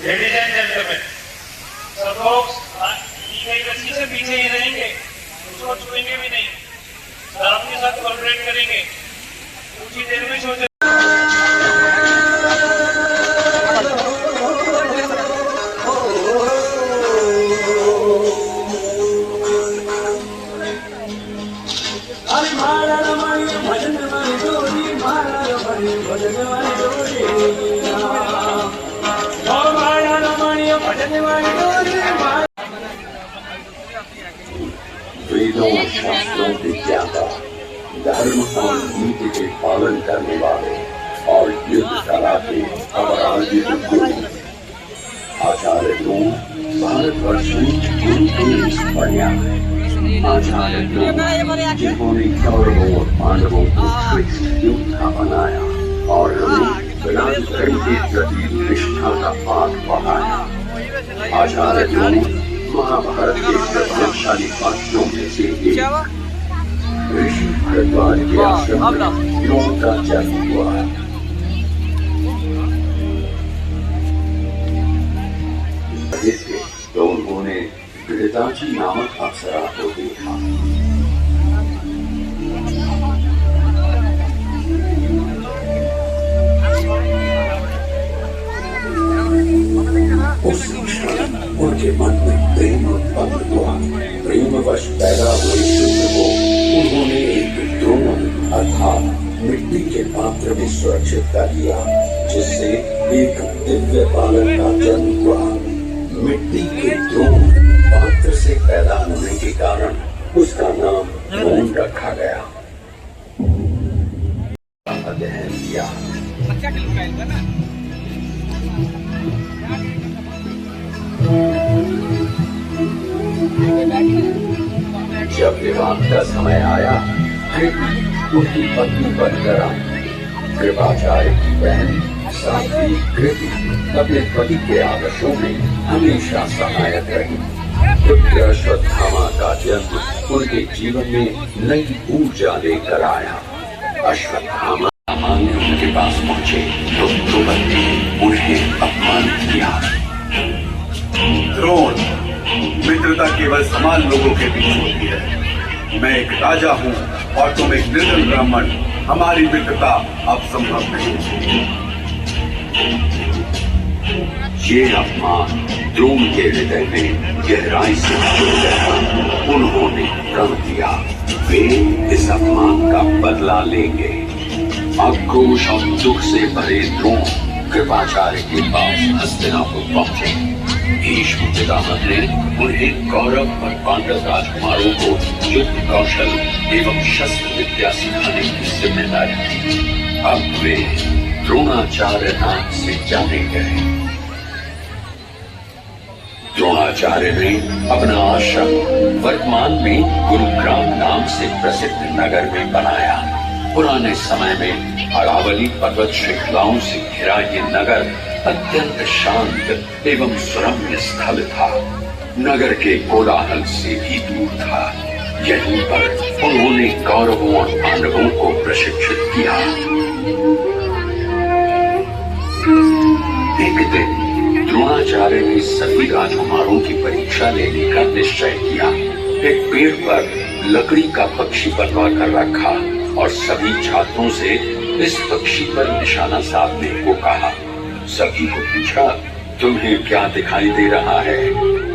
Ladies and gentleman, सब लोग एक रस्सी से पीछे ही रहेंगे, उसको छुएंगे भी नहीं, साहब के साथ कोऑपरेट करेंगे, कुछ ही देर में सोचे। वेदों शास्त्रों के ज्ञाता, धर्म और नीति के पालन करने वाले और युद्ध कला के अपराजित गुरु आचार्य लोग भारतवर्ष में गुरु के बढ़िया है। आचार्य लोग जिन्होंने कौरवों और पांडवों को श्रेष्ठ योद्धा बनाया और हमें राजधर्म के प्रति निष्ठा का पाठ पढ़ाया। आचार्य लोग महाभारत के प्रभावशाली पात्रों में से एक ऋषि भरद्वाज के आश्रम में द्रोण का जन्म हुआ। तो उन्होंने घृताची नामक अप्सरा को देखा। उस क्षण उनके मन में प्रेम उत्पन्न हुआ। प्रेमवश पैदा हुए शुद्ध को उन्होंने एक द्रोण अर्थात मिट्टी के पात्र में सुरक्षित कर लिया, जिससे एक दिव्य बालक का जन्म हुआ। मिट्टी के द्रोण पात्र से पैदा होने के कारण उसका नाम द्रोण रखा गया। अध्ययन किया। जब विवाह का समय आया, फिर उनकी पत्नी बनकर आई। कृपाचार्य की बहन साध्वी कृति अपने पति के आदर्शों में हमेशा सहायक रही। पुत्र अश्वत्थामा का जन्म उनके जीवन में नई ऊर्जा लेकर आया। अश्वत्थामा सामान्य उनके पास पहुंचे तो द्रौपदी ने उन्हें अपमानित किया। द्रोण, मित्रता केवल समान लोगों के बीच होती है। मैं एक राजा हूँ और तुम एक निर्धन ब्राह्मण, हमारी मित्रता अब संभव नहीं। ये अपमान द्रोण के हृदय में गहराई से जुड़ गया। उन्होंने प्रण दिया वे इस अपमान का बदला लेंगे। आक्रोश और दुख से भरे द्रोण कृपाचार्य के पास हस्तिनापुर पहुंचे। भीष्म पितामह ने उन्हें कौरव और पांडव राजकुमारों को युद्ध कौशल एवं शस्त्र विद्या सिखाने की जिम्मेदारी दी। अब वे द्रोणाचार्य नाम से जाने गए। द्रोणाचार्य ने अपना आश्रम वर्तमान में गुरुग्राम नाम से प्रसिद्ध नगर में बनाया। पुराने समय में अरावली पर्वत श्रृंखलाओं से घिरा ये नगर अत्यंत शांत एवं सुरम्य स्थल था। नगर के कोलाहल से भी दूर था। यहीं पर उन्होंने कौरवों और पांडवों को प्रशिक्षित किया। एक दिन द्रोणाचार्य ने सभी राजकुमारों की परीक्षा लेने का निश्चय किया। एक पेड़ पर लकड़ी का पक्षी बनवा कर रखा और सभी छात्रों से इस पक्षी पर निशाना साधने को कहा। सभी को पूछा, तुम्हें क्या दिखाई दे रहा है?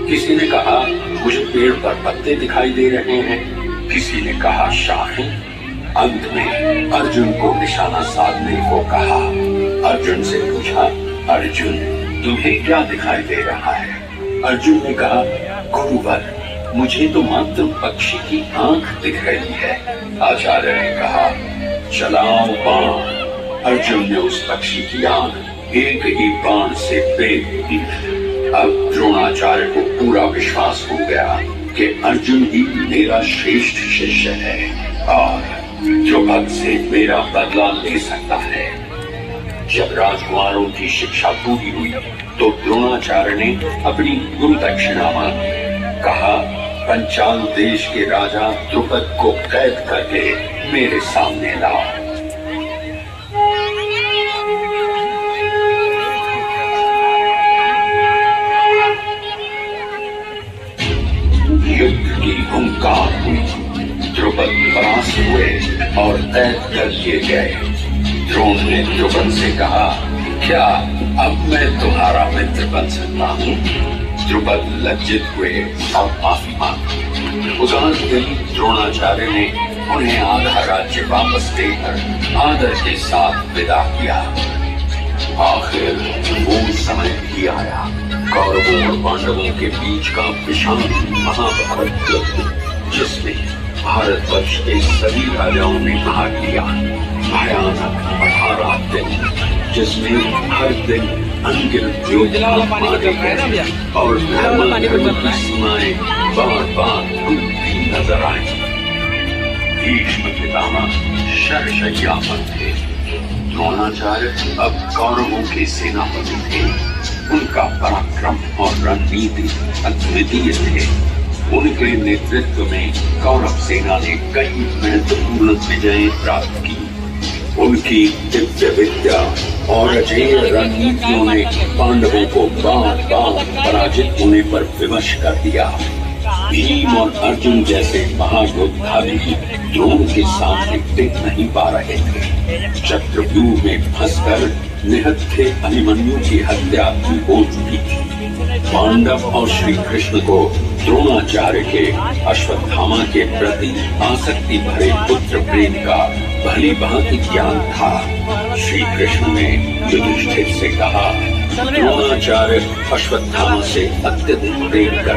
किसी ने कहा, मुझे पेड़ पर पत्ते दिखाई दे रहे हैं। किसी ने कहा, शाखें। अंत में अर्जुन को निशाना साधने को कहा। अर्जुन से पूछा, अर्जुन तुम्हें क्या दिखाई दे रहा है? अर्जुन ने कहा, गुरुवर मुझे तो मात्र पक्षी की आंख दिख रही है। आचार्य ने कहा, चलाओ बाण। अर्जुन ने उस पक्षी की आंख एक ही बाण से भेद दी। अब द्रोणाचार्य को पूरा विश्वास हो गया कि अर्जुन ही मेरा श्रेष्ठ शिष्य है और द्रुपद से मेरा बदला ले सकता है। जब राजकुमारों की शिक्षा पूरी हुई तो द्रोणाचार्य ने अपनी गुरु दक्षिणा मांगी। कहा, पंचाल देश के राजा द्रुपद को कैद करके मेरे सामने लाओ। कैद कर लिए गए। द्रोण ने द्रुपद से कहा, क्या अब मैं तुम्हारा मित्र बन सकता हूँ? द्रुपद लज्जित हुए और माफी मांगी। उदार दिल द्रोणाचार्य ने उन्हें आधा राज्य वापस देकर आदर के साथ विदा किया। आखिर वो समय भी आया। कौरवों और पांडवों के बीच का विशाल महाभारत युद्ध, जिसमें भारतवर्ष के सभी राजाओं ने भाग लिया। भयानक 18 दिन, जिसमें हर दिन अनगिनत योद्धा मारे गए और धर्म की सीमाएं बार-बार टूटती नजर आई। भीष्म पितामह शरशय्या पर थे। द्रोणाचार्य अब कौरवों के सेनापति थे। उनका पराक्रम और रणनीति अद्वितीय थे। उनके नेतृत्व में कौरव सेना ने कई महत्वपूर्ण विजय प्राप्त की। उनकी दिव्य विद्या और अजेय रणनीतियों ने पांडवों को बार बार पराजित होने पर विवश कर दिया। भीम और अर्जुन जैसे महायोद्धा भी द्रोण के सामने टिक नहीं पा रहे थे। चक्रव्यूह में फंसकर निहत थे अभिमन्यु की हत्या भी हो चुकी थी। पांडव और श्री कृष्ण को द्रोणाचार्य के अश्वत्थामा के प्रति आसक्ति भरे पुत्र प्रेम का भली भांति ज्ञान था। श्री कृष्ण ने युधिष्ठिर से कहा, द्रोणाचार्य अश्वत्थामा से अत्यधिक प्रेम कर